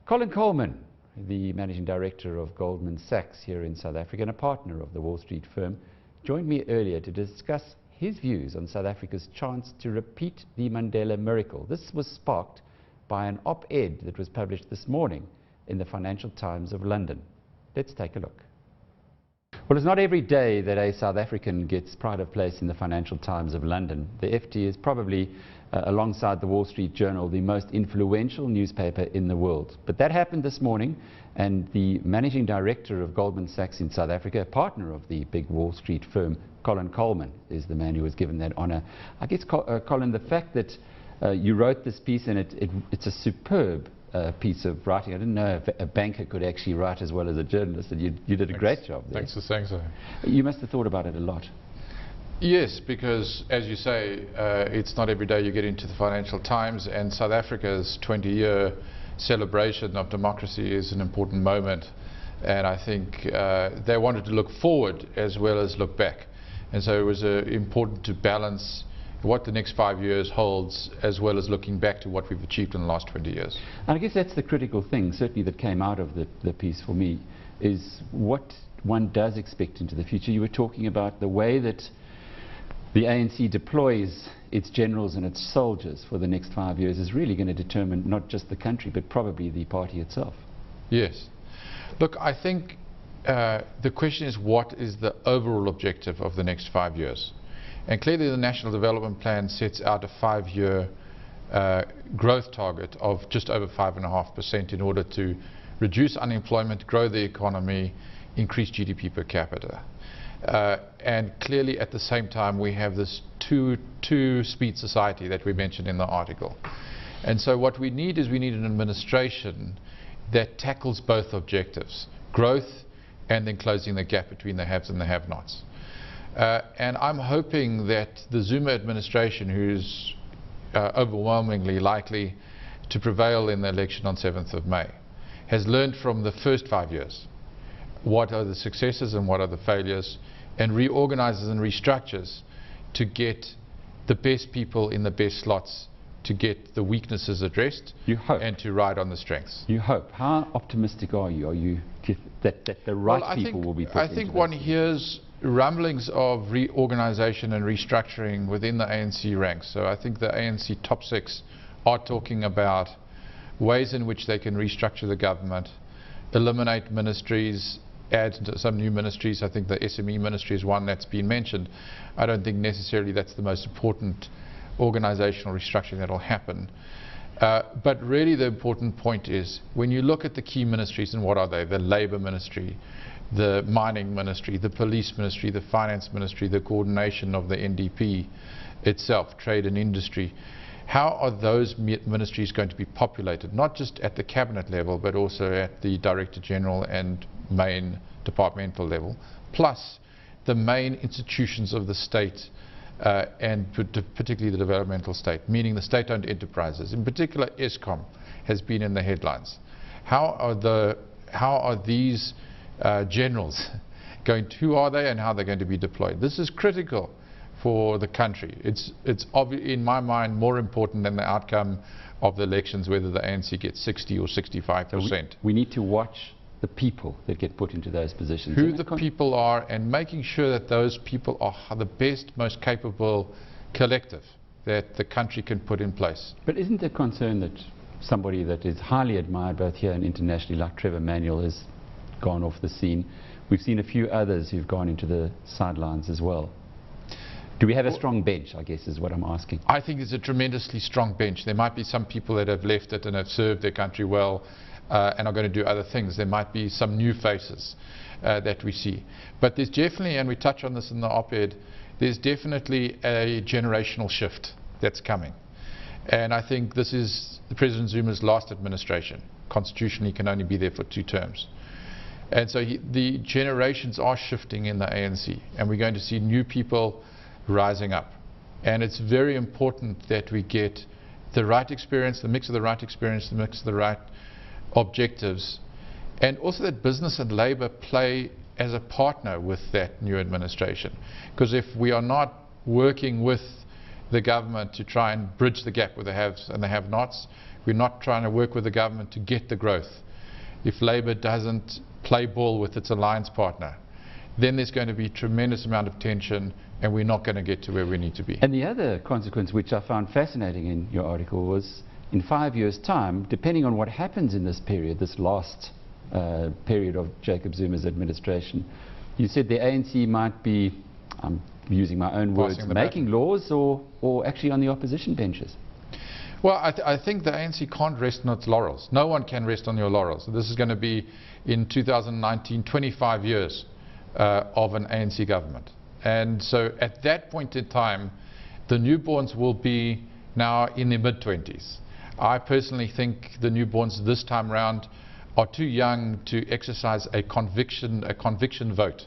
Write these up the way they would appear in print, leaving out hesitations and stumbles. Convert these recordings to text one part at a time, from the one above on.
Colin Coleman, the Managing Director of Goldman Sachs here in South Africa and a partner of the Wall Street firm, joined me earlier to discuss his views on South Africa's chance to repeat the Mandela miracle. This was sparked by an op-ed that was published this morning in the Financial Times of London. Let's take a look. Well, it's not every day that a South African gets pride of place in the Financial Times of London. The FT is probably, alongside the Wall Street Journal, the most influential newspaper in the world. But that happened this morning, and the Managing Director of Goldman Sachs in South Africa, a partner of the big Wall Street firm, Colin Coleman, is the man who was given that honor. I guess, Colin, the fact that you wrote this piece, and it's a superb piece of writing. I didn't know if a banker could actually write as well as a journalist, and you did a great job there. Thanks for saying so. You must have thought about it a lot. Yes, because as you say, it's not every day you get into the Financial Times, and South Africa's 20-year celebration of democracy is an important moment, and I think they wanted to look forward as well as look back, and so it was important to balance what the next 5 years holds as well as looking back to what we've achieved in the last 20 years. And I guess that's the critical thing, certainly, that came out of the piece for me, is what one does expect into the future. You were talking about the way that the ANC deploys its generals and its soldiers for the next 5 years is really going to determine not just the country but probably the party itself. Yes. Look, I think the question is, what is the overall objective of the next 5 years? And clearly the National Development Plan sets out a 5-year growth target of just over 5.5% in order to reduce unemployment, grow the economy, increase GDP per capita. And clearly at the same time we have this two-speed society that we mentioned in the article. And so what we need is an administration that tackles both objectives, growth and then closing the gap between the haves and the have-nots. And I'm hoping that the Zuma administration, who's overwhelmingly likely to prevail in the election on 7th of May, has learned from the first 5 years what are the successes and what are the failures, and reorganizes and restructures to get the best people in the best slots, to get the weaknesses addressed. You hope. And to ride on the strengths. You hope. How optimistic are you? Are you that the right people will be put into I think one hears rumblings of reorganization and restructuring within the ANC ranks. So I think the ANC top 6 are talking about ways in which they can restructure the government, eliminate ministries, add some new ministries. I think the SME ministry is one that's been mentioned. I don't think necessarily that's the most important organizational restructuring that will happen. But really the important point is, when you look at the key ministries, and what are they? The Labour Ministry, the Mining Ministry, the Police Ministry, the Finance Ministry, the coordination of the NDP itself, Trade and Industry. How are those ministries going to be populated, not just at the cabinet level, but also at the Director General and main departmental level, plus the main institutions of the state, and particularly the developmental state, meaning the state-owned enterprises. In particular, Eskom has been in the headlines. How are these generals who are they and how they're going to be deployed? This is critical for the country. It's in my mind more important than the outcome of the elections, whether the ANC gets 60 or 65%. So we need to watch the people that get put into those positions. Who the people are, and making sure that those people are the best, most capable collective that the country can put in place. But isn't there concern that somebody that is highly admired both here and internationally, like Trevor Manuel, has gone off the scene? We've seen a few others who've gone into the sidelines as well. Do we have a strong bench, I guess, is what I'm asking? I think it's a tremendously strong bench. There might be some people that have left it and have served their country well and are going to do other things. There might be some new faces that we see. But there's definitely, and we touch on this in the op-ed, there's definitely a generational shift that's coming. And I think this is President Zuma's last administration. Constitutionally, he can only be there for 2 terms. And so the generations are shifting in the ANC, and we're going to see new people rising up. And it's very important that we get the right experience, the mix of the right experience, the mix of the right objectives, and also that business and labor play as a partner with that new administration. Because if we are not working with the government to try and bridge the gap with the haves and the have-nots, we're not trying to work with the government to get the growth, if Labour doesn't play ball with its alliance partner, then there's going to be a tremendous amount of tension and we're not going to get to where we need to be. And the other consequence, which I found fascinating in your article, was in 5 years' time, depending on what happens in this period, this last period of Jacob Zuma's administration, you said the ANC might be, I'm using my own words, making laws or actually on the opposition benches. Well, I think the ANC can't rest on its laurels. No one can rest on your laurels. So this is going to be, in 2019, 25 years of an ANC government. And so at that point in time, the newborns will be now in their mid-20s. I personally think the newborns this time round are too young to exercise a conviction vote.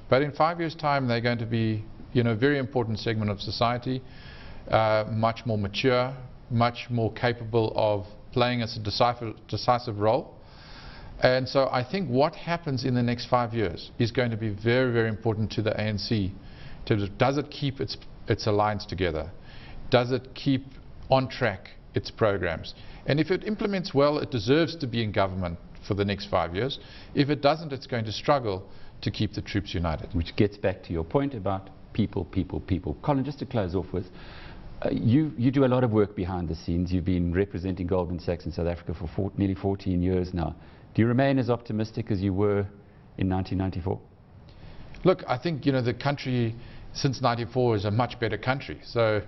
But in 5 years' time, they're going to be, a very important segment of society, much more mature, much more capable of playing as a decisive role. And so I think what happens in the next 5 years is going to be very, very important to the ANC. Does it keep its alliance together? Does it keep on track its programs? And if it implements well, it deserves to be in government for the next 5 years. If it doesn't, it's going to struggle to keep the troops united. Which gets back to your point about people, people, people. Colin, just to close off with, you do a lot of work behind the scenes. You've been representing Goldman Sachs in South Africa for nearly 14 years now. Do you remain as optimistic as you were in 1994? Look, I think the country since 94 is a much better country. So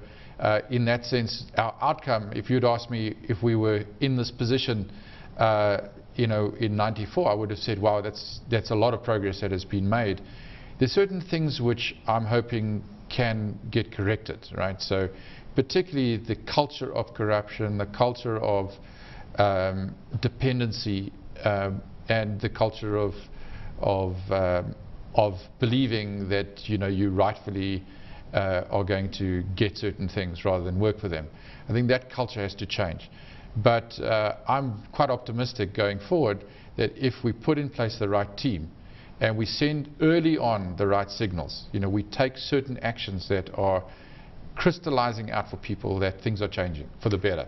in that sense, our outcome, if you'd asked me if we were in this position in 94, I would have said, wow, that's a lot of progress that has been made. There's certain things which I'm hoping can get corrected, right? So particularly the culture of corruption, the culture of dependency, and the culture of believing that you rightfully are going to get certain things rather than work for them. I think that culture has to change. But I'm quite optimistic going forward that if we put in place the right team and we send early on the right signals, we take certain actions that are crystallizing out for people that things are changing for the better.